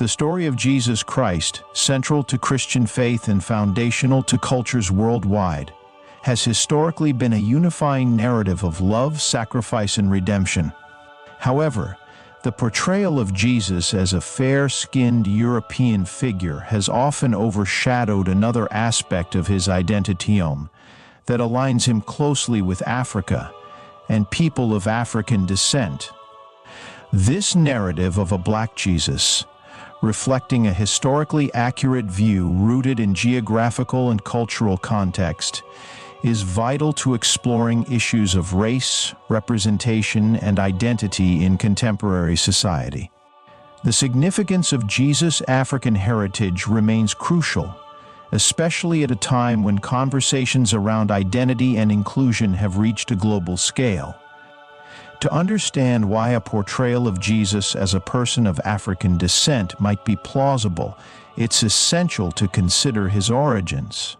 The story of Jesus Christ, central to Christian faith and foundational to cultures worldwide, has historically been a unifying narrative of love, sacrifice, and redemption. However, the portrayal of Jesus as a fair-skinned European figure has often overshadowed another aspect of his identityome that aligns him closely with Africa and people of African descent. This narrative of a black Jesus, reflecting a historically accurate view rooted in geographical and cultural context, is vital to exploring issues of race, representation, and identity in contemporary society. The significance of Jesus' African heritage remains crucial, especially at a time when conversations around identity and inclusion have reached a global scale. To understand why a portrayal of Jesus as a person of African descent might be plausible, it's essential to consider his origins.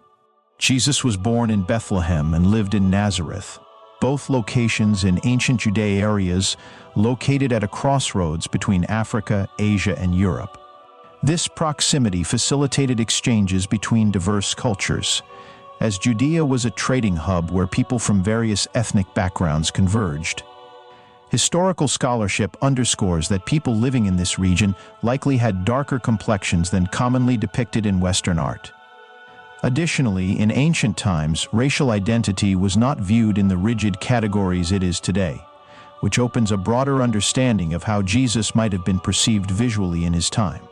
Jesus was born in Bethlehem and lived in Nazareth, both locations in ancient Judea areas located at a crossroads between Africa, Asia, and Europe. This proximity facilitated exchanges between diverse cultures, as Judea was a trading hub where people from various ethnic backgrounds converged. Historical scholarship underscores that people living in this region likely had darker complexions than commonly depicted in Western art. Additionally, in ancient times, racial identity was not viewed in the rigid categories it is today, which opens a broader understanding of how Jesus might have been perceived visually in his time.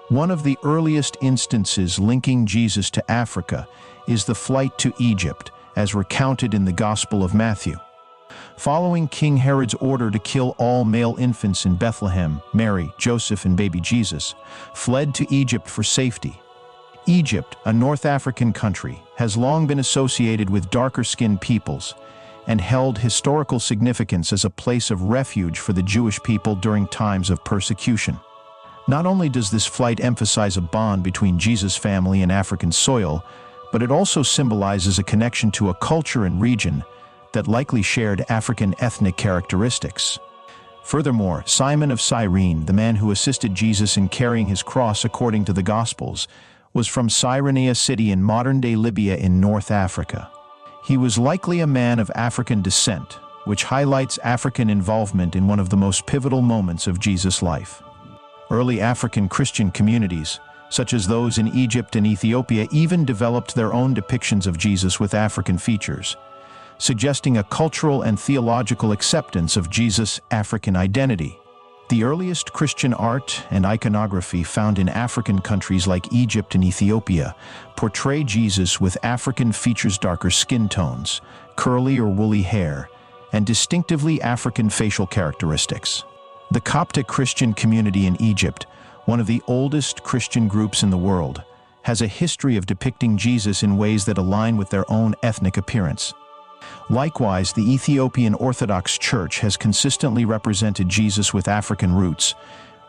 One of the earliest instances linking Jesus to Africa is the flight to Egypt, as recounted in the Gospel of Matthew. Following King Herod's order to kill all male infants in Bethlehem, Mary, Joseph, and baby Jesus fled to Egypt for safety. Egypt, a North African country, has long been associated with darker-skinned peoples and held historical significance as a place of refuge for the Jewish people during times of persecution. Not only does this flight emphasize a bond between Jesus' family and African soil, but it also symbolizes a connection to a culture and region that likely shared African ethnic characteristics. Furthermore, Simon of Cyrene, the man who assisted Jesus in carrying his cross according to the Gospels, was from Cyrene, a city in modern-day Libya in North Africa. He was likely a man of African descent, which highlights African involvement in one of the most pivotal moments of Jesus' life. Early African Christian communities, such as those in Egypt and Ethiopia, even developed their own depictions of Jesus with African features, suggesting a cultural and theological acceptance of Jesus' African identity. The earliest Christian art and iconography found in African countries like Egypt and Ethiopia portray Jesus with African features, darker skin tones, curly or woolly hair, and distinctively African facial characteristics. The Coptic Christian community in Egypt, one of the oldest Christian groups in the world, has a history of depicting Jesus in ways that align with their own ethnic appearance. Likewise, the Ethiopian Orthodox Church has consistently represented Jesus with African roots,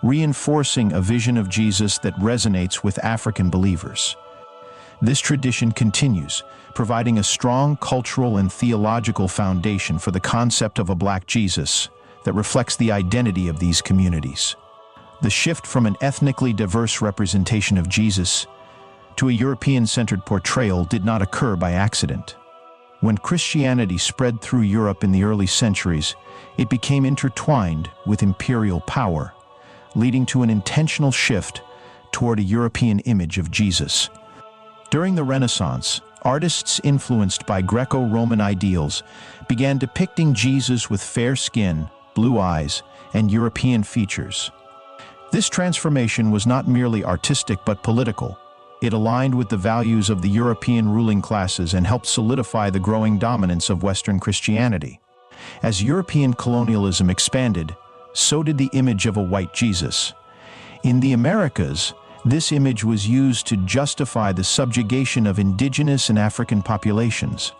reinforcing a vision of Jesus that resonates with African believers. This tradition continues, providing a strong cultural and theological foundation for the concept of a black Jesus that reflects the identity of these communities. The shift from an ethnically diverse representation of Jesus to a European-centered portrayal did not occur by accident. When Christianity spread through Europe in the early centuries, it became intertwined with imperial power, leading to an intentional shift toward a European image of Jesus. During the Renaissance, artists influenced by Greco-Roman ideals began depicting Jesus with fair skin, blue eyes, and European features. This transformation was not merely artistic but political. It aligned with the values of the European ruling classes and helped solidify the growing dominance of Western Christianity. As European colonialism expanded, so did the image of a white Jesus. In the Americas, this image was used to justify the subjugation of indigenous and African populations,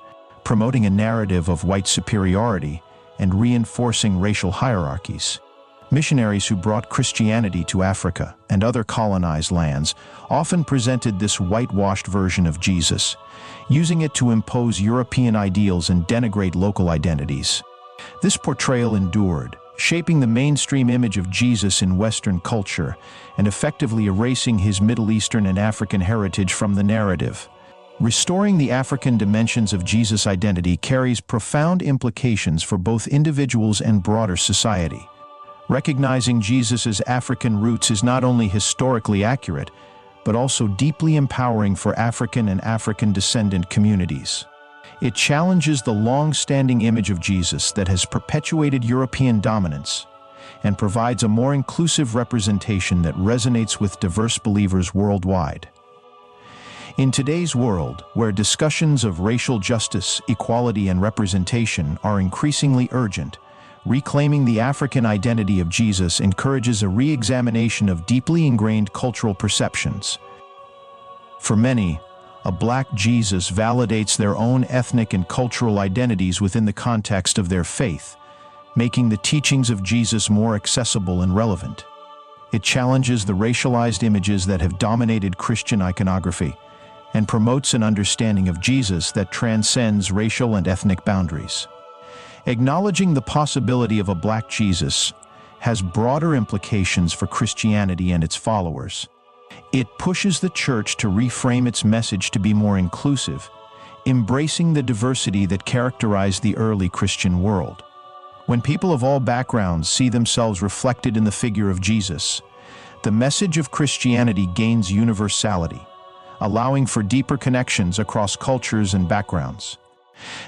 promoting a narrative of white superiority and reinforcing racial hierarchies. Missionaries who brought Christianity to Africa and other colonized lands often presented this whitewashed version of Jesus, using it to impose European ideals and denigrate local identities. This portrayal endured, shaping the mainstream image of Jesus in Western culture and effectively erasing his Middle Eastern and African heritage from the narrative. Restoring the African dimensions of Jesus' identity carries profound implications for both individuals and broader society. Recognizing Jesus' African roots is not only historically accurate, but also deeply empowering for African and African-descendant communities. It challenges the long-standing image of Jesus that has perpetuated European dominance and provides a more inclusive representation that resonates with diverse believers worldwide. In today's world, where discussions of racial justice, equality, and representation are increasingly urgent, reclaiming the African identity of Jesus encourages a re-examination of deeply ingrained cultural perceptions. For many, a Black Jesus validates their own ethnic and cultural identities within the context of their faith, making the teachings of Jesus more accessible and relevant. It challenges the racialized images that have dominated Christian iconography and promotes an understanding of Jesus that transcends racial and ethnic boundaries. Acknowledging the possibility of a Black Jesus has broader implications for Christianity and its followers. It pushes the Church to reframe its message to be more inclusive, embracing the diversity that characterized the early Christian world. When people of all backgrounds see themselves reflected in the figure of Jesus, the message of Christianity gains universality, allowing for deeper connections across cultures and backgrounds.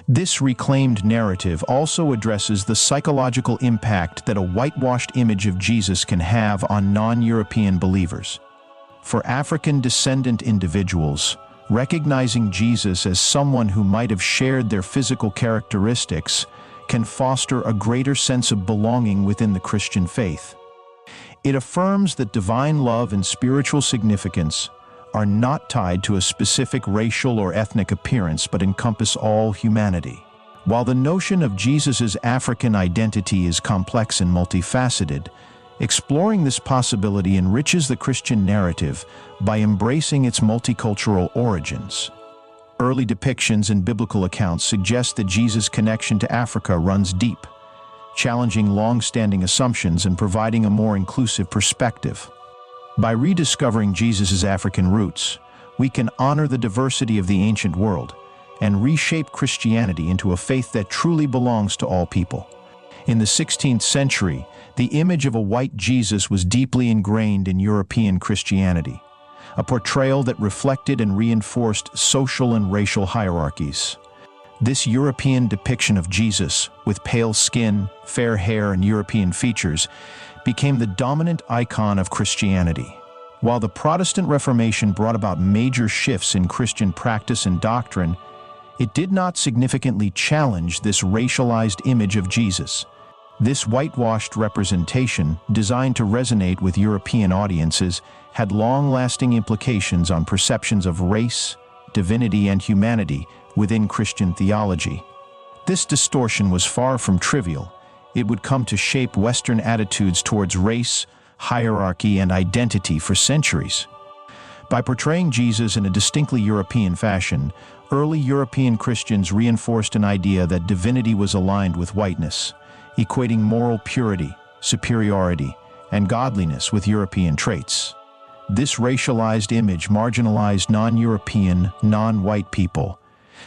This reclaimed narrative also addresses the psychological impact that a whitewashed image of Jesus can have on non-European believers. For African-descendant individuals, recognizing Jesus as someone who might have shared their physical characteristics can foster a greater sense of belonging within the Christian faith. It affirms that divine love and spiritual significance are not tied to a specific racial or ethnic appearance but encompass all humanity. While the notion of Jesus' African identity is complex and multifaceted, exploring this possibility enriches the Christian narrative by embracing its multicultural origins. Early depictions and biblical accounts suggest that Jesus' connection to Africa runs deep, challenging long-standing assumptions and providing a more inclusive perspective. By rediscovering Jesus' African roots, we can honor the diversity of the ancient world and reshape Christianity into a faith that truly belongs to all people. In the 16th century, the image of a white Jesus was deeply ingrained in European Christianity, a portrayal that reflected and reinforced social and racial hierarchies. This European depiction of Jesus, with pale skin, fair hair, and European features, became the dominant icon of Christianity. While the Protestant Reformation brought about major shifts in Christian practice and doctrine, it did not significantly challenge this racialized image of Jesus. This whitewashed representation, designed to resonate with European audiences, had long-lasting implications on perceptions of race, divinity, and humanity within Christian theology. This distortion was far from trivial. It would come to shape Western attitudes towards race, hierarchy, and identity for centuries. By portraying Jesus in a distinctly European fashion, early European Christians reinforced an idea that divinity was aligned with whiteness, equating moral purity, superiority, and godliness with European traits. This racialized image marginalized non-European, non-white people,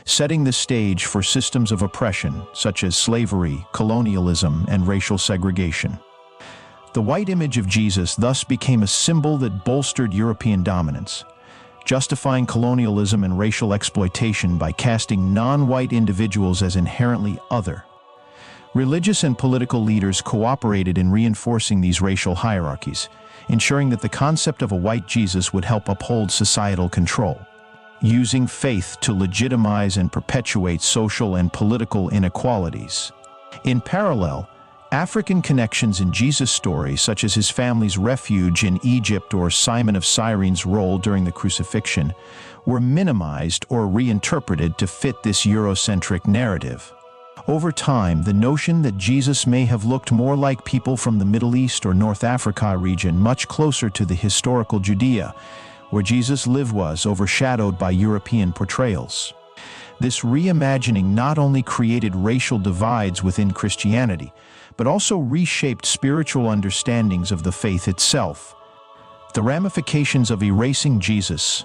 setting the stage for systems of oppression such as slavery, colonialism, and racial segregation. The white image of Jesus thus became a symbol that bolstered European dominance, justifying colonialism and racial exploitation by casting non-white individuals as inherently other. Religious and political leaders cooperated in reinforcing these racial hierarchies, ensuring that the concept of a white Jesus would help uphold societal control. Using faith to legitimize and perpetuate social and political inequalities. In parallel, African connections in Jesus' story, such as his family's refuge in Egypt or Simon of Cyrene's role during the crucifixion, were minimized or reinterpreted to fit this Eurocentric narrative. Over time, the notion that Jesus may have looked more like people from the Middle East or North Africa region, much closer to the historical Judea, where Jesus lived, was overshadowed by European portrayals. This reimagining not only created racial divides within Christianity, but also reshaped spiritual understandings of the faith itself. The ramifications of erasing Jesus.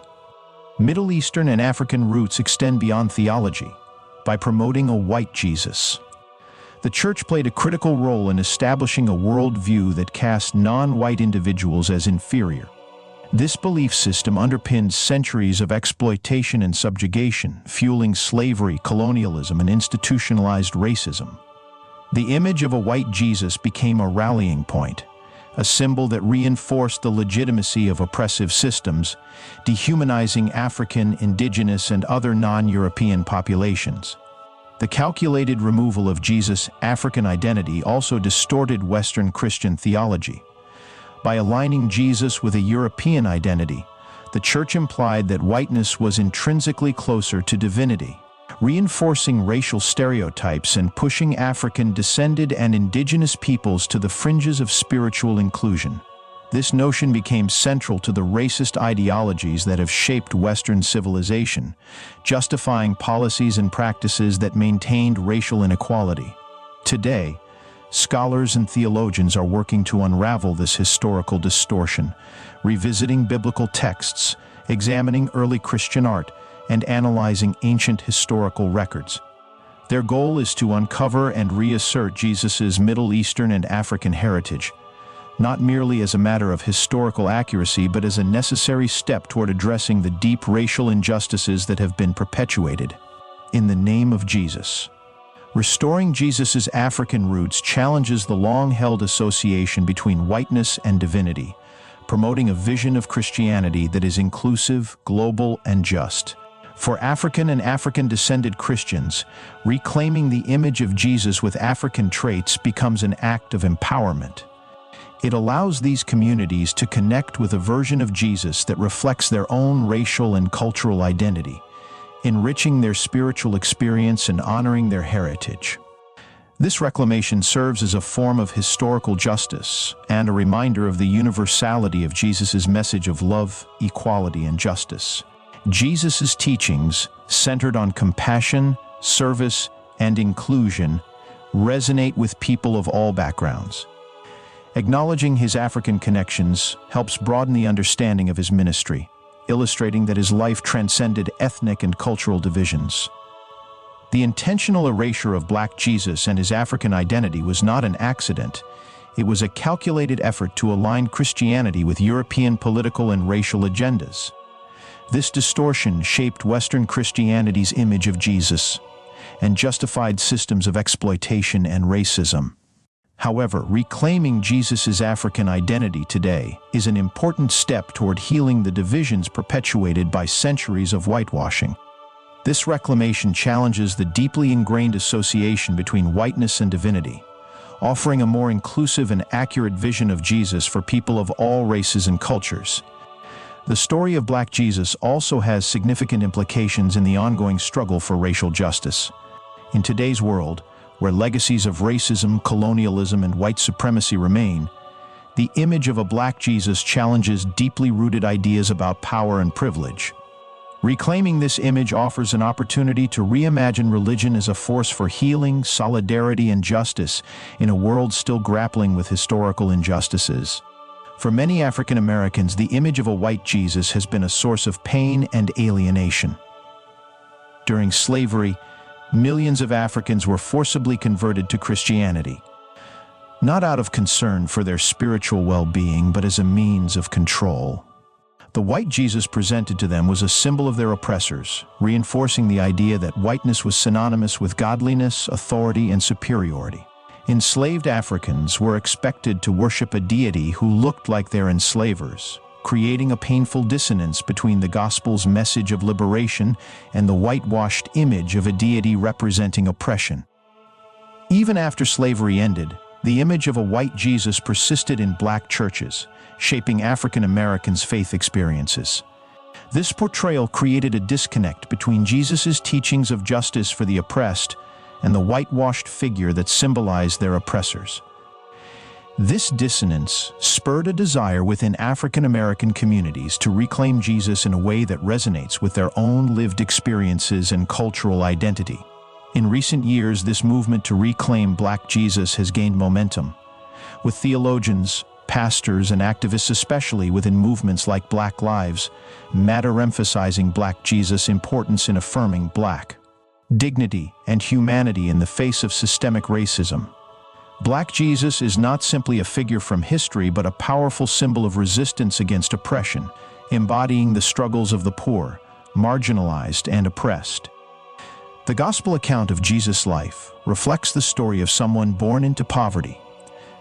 Middle Eastern and African roots extend beyond theology by promoting a white Jesus. The Church played a critical role in establishing a worldview that cast non-white individuals as inferior. This belief system underpinned centuries of exploitation and subjugation, fueling slavery, colonialism, and institutionalized racism. The image of a white Jesus became a rallying point, a symbol that reinforced the legitimacy of oppressive systems, dehumanizing African, indigenous, and other non-European populations. The calculated removal of Jesus' African identity also distorted Western Christian theology. By aligning Jesus with a European identity, the Church implied that whiteness was intrinsically closer to divinity, reinforcing racial stereotypes and pushing African-descended and indigenous peoples to the fringes of spiritual inclusion. This notion became central to the racist ideologies that have shaped Western civilization, justifying policies and practices that maintained racial inequality. Today, scholars and theologians are working to unravel this historical distortion, revisiting biblical texts, examining early Christian art, and analyzing ancient historical records. Their goal is to uncover and reassert Jesus' Middle Eastern and African heritage, not merely as a matter of historical accuracy, but as a necessary step toward addressing the deep racial injustices that have been perpetuated. In the name of Jesus. Restoring Jesus' African roots challenges the long-held association between whiteness and divinity, promoting a vision of Christianity that is inclusive, global, and just. For African and African-descended Christians, reclaiming the image of Jesus with African traits becomes an act of empowerment. It allows these communities to connect with a version of Jesus that reflects their own racial and cultural identity, enriching their spiritual experience and honoring their heritage. This reclamation serves as a form of historical justice and a reminder of the universality of Jesus' message of love, equality, and justice. Jesus' teachings, centered on compassion, service, and inclusion, resonate with people of all backgrounds. Acknowledging his African connections helps broaden the understanding of his ministry, illustrating that his life transcended ethnic and cultural divisions. The intentional erasure of Black Jesus and his African identity was not an accident. It was a calculated effort to align Christianity with European political and racial agendas. This distortion shaped Western Christianity's image of Jesus and justified systems of exploitation and racism. However, reclaiming Jesus' African identity today is an important step toward healing the divisions perpetuated by centuries of whitewashing. This reclamation challenges the deeply ingrained association between whiteness and divinity, offering a more inclusive and accurate vision of Jesus for people of all races and cultures. The story of Black Jesus also has significant implications in the ongoing struggle for racial justice. In today's world, where legacies of racism, colonialism, and white supremacy remain, the image of a Black Jesus challenges deeply rooted ideas about power and privilege. Reclaiming this image offers an opportunity to reimagine religion as a force for healing, solidarity, and justice in a world still grappling with historical injustices. For many African Americans, the image of a white Jesus has been a source of pain and alienation. During slavery, millions of Africans were forcibly converted to Christianity, not out of concern for their spiritual well-being, but as a means of control. The white Jesus presented to them was a symbol of their oppressors, reinforcing the idea that whiteness was synonymous with godliness, authority, and superiority. Enslaved Africans were expected to worship a deity who looked like their enslavers, creating a painful dissonance between the gospel's message of liberation and the whitewashed image of a deity representing oppression. Even after slavery ended, the image of a white Jesus persisted in Black churches, shaping African Americans' faith experiences. This portrayal created a disconnect between Jesus' teachings of justice for the oppressed and the whitewashed figure that symbolized their oppressors. This dissonance spurred a desire within African American communities to reclaim Jesus in a way that resonates with their own lived experiences and cultural identity. In recent years, this movement to reclaim Black Jesus has gained momentum, with theologians, pastors, and activists, especially within movements like Black Lives Matter, emphasizing Black Jesus' importance in affirming Black dignity and humanity in the face of systemic racism. Black Jesus is not simply a figure from history, but a powerful symbol of resistance against oppression, embodying the struggles of the poor, marginalized, and oppressed. The gospel account of Jesus' life reflects the story of someone born into poverty,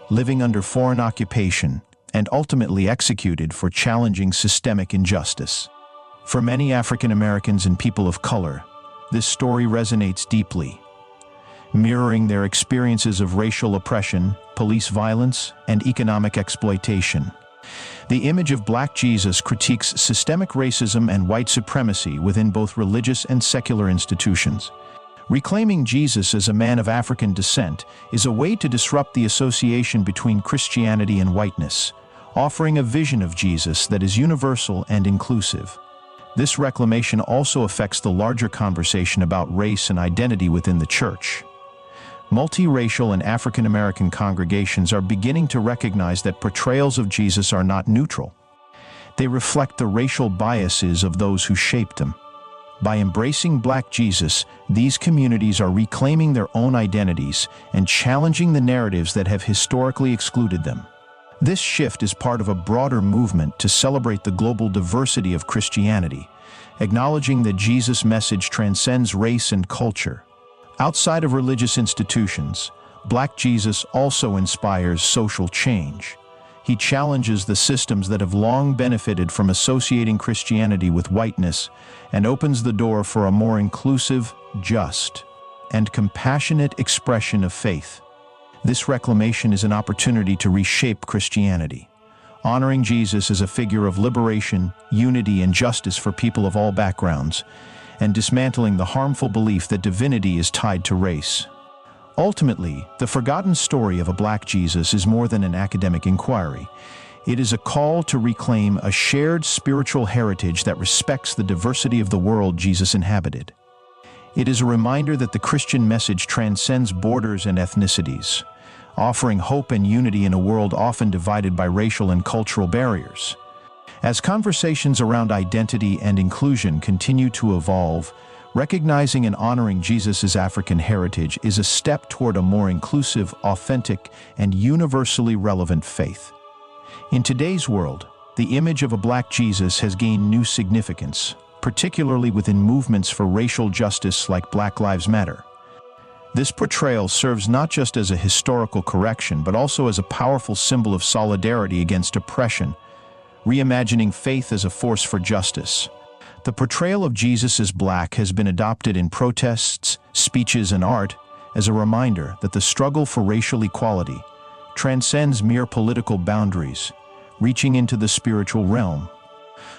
living under foreign occupation, and ultimately executed for challenging systemic injustice. For many African Americans and people of color, this story resonates deeply, mirroring their experiences of racial oppression, police violence, and economic exploitation. The image of Black Jesus critiques systemic racism and white supremacy within both religious and secular institutions. Reclaiming Jesus as a man of African descent is a way to disrupt the association between Christianity and whiteness, offering a vision of Jesus that is universal and inclusive. This reclamation also affects the larger conversation about race and identity within the church. Multiracial and African American congregations are beginning to recognize that portrayals of Jesus are not neutral. They reflect the racial biases of those who shaped him. By embracing Black Jesus, these communities are reclaiming their own identities and challenging the narratives that have historically excluded them. This shift is part of a broader movement to celebrate the global diversity of Christianity, acknowledging that Jesus' message transcends race and culture. Outside of religious institutions, Black Jesus also inspires social change. He challenges the systems that have long benefited from associating Christianity with whiteness and opens the door for a more inclusive, just, and compassionate expression of faith. This reclamation is an opportunity to reshape Christianity, honoring Jesus as a figure of liberation, unity, and justice for people of all backgrounds, and dismantling the harmful belief that divinity is tied to race. Ultimately, the forgotten story of a Black Jesus is more than an academic inquiry. It is a call to reclaim a shared spiritual heritage that respects the diversity of the world Jesus inhabited. It is a reminder that the Christian message transcends borders and ethnicities, offering hope and unity in a world often divided by racial and cultural barriers. As conversations around identity and inclusion continue to evolve, recognizing and honoring Jesus' African heritage is a step toward a more inclusive, authentic, and universally relevant faith. In today's world, the image of a Black Jesus has gained new significance, particularly within movements for racial justice like Black Lives Matter. This portrayal serves not just as a historical correction, but also as a powerful symbol of solidarity against oppression, reimagining faith as a force for justice. The portrayal of Jesus as Black has been adopted in protests, speeches, and art as a reminder that the struggle for racial equality transcends mere political boundaries, reaching into the spiritual realm.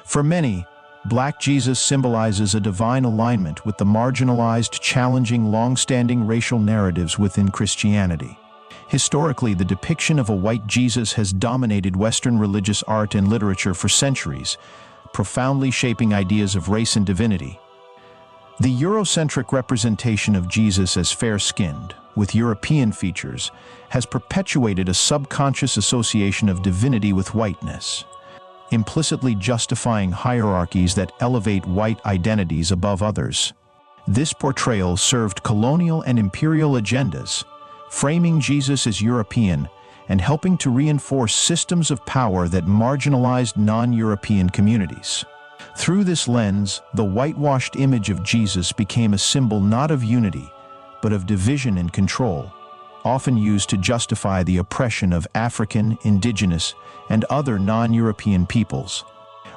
For many, Black Jesus symbolizes a divine alignment with the marginalized, challenging long-standing racial narratives within Christianity. Historically, the depiction of a white Jesus has dominated Western religious art and literature for centuries, profoundly shaping ideas of race and divinity. The Eurocentric representation of Jesus as fair-skinned, with European features, has perpetuated a subconscious association of divinity with whiteness, implicitly justifying hierarchies that elevate white identities above others. This portrayal served colonial and imperial agendas, framing Jesus as European and helping to reinforce systems of power that marginalized non-European communities. Through this lens, the whitewashed image of Jesus became a symbol not of unity, but of division and control, often used to justify the oppression of African, indigenous, and other non-European peoples.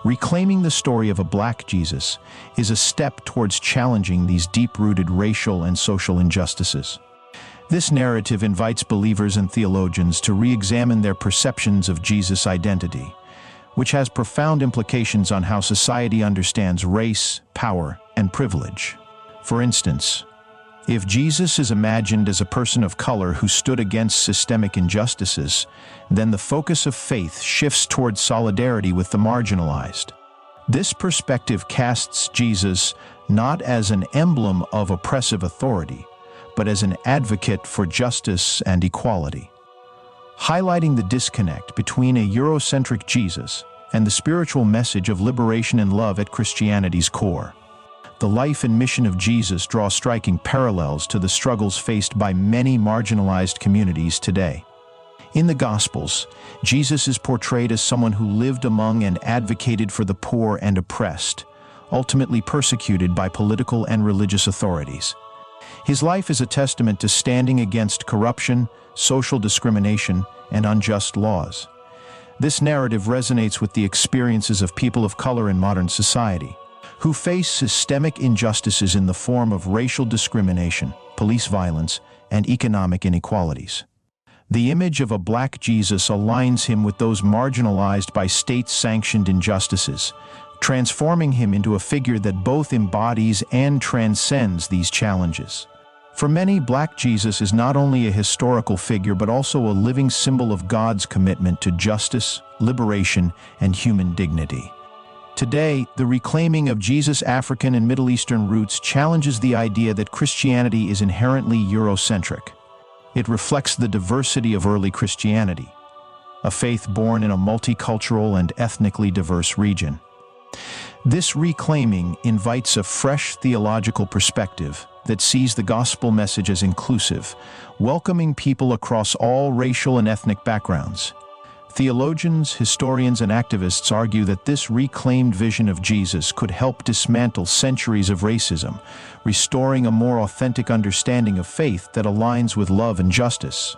Reclaiming the story of a Black Jesus is a step towards challenging these deep-rooted racial and social injustices. This narrative invites believers and theologians to re-examine their perceptions of Jesus' identity, which has profound implications on how society understands race, power, and privilege. For instance, if Jesus is imagined as a person of color who stood against systemic injustices, then the focus of faith shifts towards solidarity with the marginalized. This perspective casts Jesus not as an emblem of oppressive authority, but as an advocate for justice and equality. Highlighting the disconnect between a Eurocentric Jesus and the spiritual message of liberation and love at Christianity's core. The life and mission of Jesus draw striking parallels to the struggles faced by many marginalized communities today. In the Gospels, Jesus is portrayed as someone who lived among and advocated for the poor and oppressed, ultimately persecuted by political and religious authorities. His life is a testament to standing against corruption, social discrimination, and unjust laws. This narrative resonates with the experiences of people of color in modern society, who face systemic injustices in the form of racial discrimination, police violence, and economic inequalities. The image of a Black Jesus aligns him with those marginalized by state-sanctioned injustices, transforming him into a figure that both embodies and transcends these challenges. For many, Black Jesus is not only a historical figure but also a living symbol of God's commitment to justice, liberation, and human dignity. Today, the reclaiming of Jesus' African and Middle Eastern roots challenges the idea that Christianity is inherently Eurocentric. It reflects the diversity of early Christianity, a faith born in a multicultural and ethnically diverse region. This reclaiming invites a fresh theological perspective that sees the gospel message as inclusive, welcoming people across all racial and ethnic backgrounds. Theologians, historians, and activists argue that this reclaimed vision of Jesus could help dismantle centuries of racism, restoring a more authentic understanding of faith that aligns with love and justice.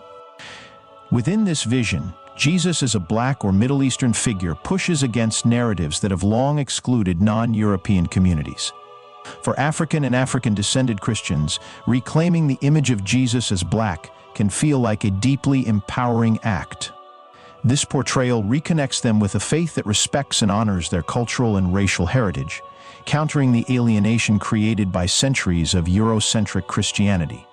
Within this vision, Jesus as a Black or Middle Eastern figure pushes against narratives that have long excluded non-European communities. For African and African-descended Christians, reclaiming the image of Jesus as Black can feel like a deeply empowering act. This portrayal reconnects them with a faith that respects and honors their cultural and racial heritage, countering the alienation created by centuries of Eurocentric Christianity.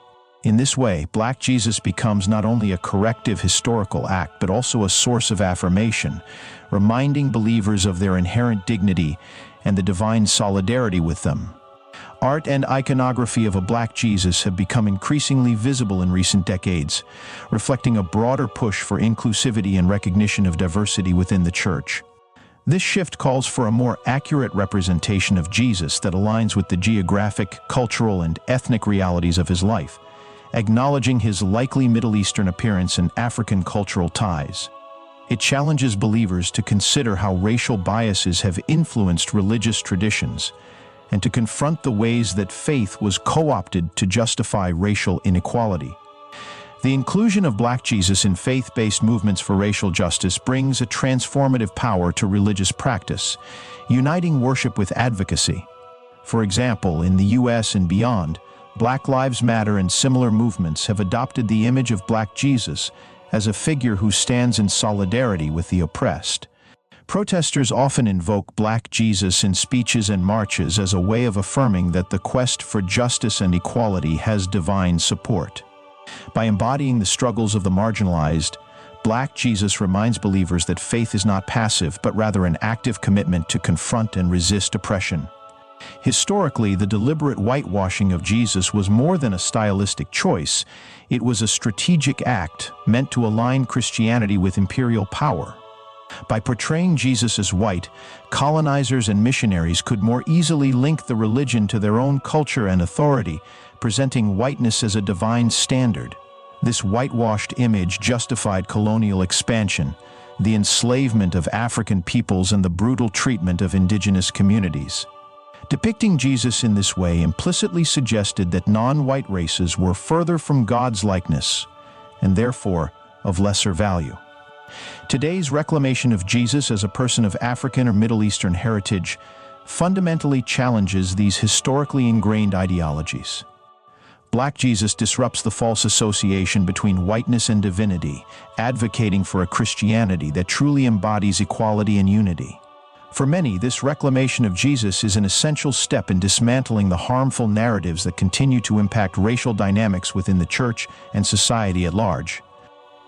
In this way, Black Jesus becomes not only a corrective historical act but also a source of affirmation, reminding believers of their inherent dignity and the divine solidarity with them. Art and iconography of a Black Jesus have become increasingly visible in recent decades, reflecting a broader push for inclusivity and recognition of diversity within the Church. This shift calls for a more accurate representation of Jesus that aligns with the geographic, cultural, and ethnic realities of his life, acknowledging his likely Middle Eastern appearance and African cultural ties. It challenges believers to consider how racial biases have influenced religious traditions, and to confront the ways that faith was co-opted to justify racial inequality. The inclusion of Black Jesus in faith-based movements for racial justice brings a transformative power to religious practice, uniting worship with advocacy. For example, in the U.S. and beyond, Black Lives Matter and similar movements have adopted the image of Black Jesus as a figure who stands in solidarity with the oppressed. Protesters often invoke Black Jesus in speeches and marches as a way of affirming that the quest for justice and equality has divine support. By embodying the struggles of the marginalized, Black Jesus reminds believers that faith is not passive, but rather an active commitment to confront and resist oppression. Historically, the deliberate whitewashing of Jesus was more than a stylistic choice. It was a strategic act meant to align Christianity with imperial power. By portraying Jesus as white, colonizers and missionaries could more easily link the religion to their own culture and authority, presenting whiteness as a divine standard. This whitewashed image justified colonial expansion, the enslavement of African peoples, and the brutal treatment of indigenous communities. Depicting Jesus in this way implicitly suggested that non-white races were further from God's likeness, and therefore of lesser value. Today's reclamation of Jesus as a person of African or Middle Eastern heritage fundamentally challenges these historically ingrained ideologies. Black Jesus disrupts the false association between whiteness and divinity, advocating for a Christianity that truly embodies equality and unity. For many, this reclamation of Jesus is an essential step in dismantling the harmful narratives that continue to impact racial dynamics within the Church and society at large.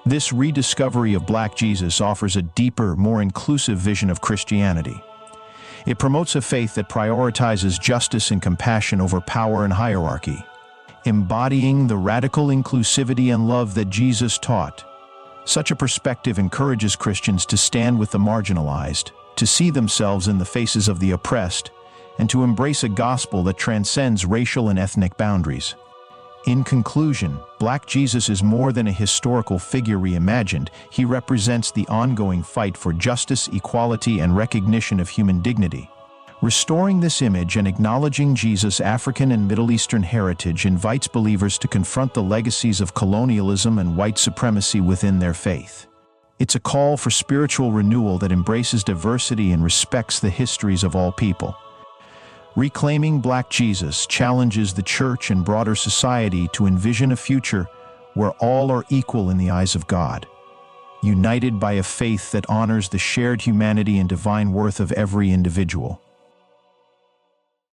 This rediscovery of Black Jesus offers a deeper, more inclusive vision of Christianity. It promotes a faith that prioritizes justice and compassion over power and hierarchy. embodying the radical inclusivity and love that Jesus taught. Such a perspective encourages Christians to stand with the marginalized, to see themselves in the faces of the oppressed, and to embrace a gospel that transcends racial and ethnic boundaries. In conclusion, Black Jesus is more than a historical figure reimagined. He represents the ongoing fight for justice, equality, and recognition of human dignity. Restoring this image and acknowledging Jesus' African and Middle Eastern heritage invites believers to confront the legacies of colonialism and white supremacy within their faith. It's a call for spiritual renewal that embraces diversity and respects the histories of all people. Reclaiming Black Jesus challenges the church and broader society to envision a future where all are equal in the eyes of God, united by a faith that honors the shared humanity and divine worth of every individual.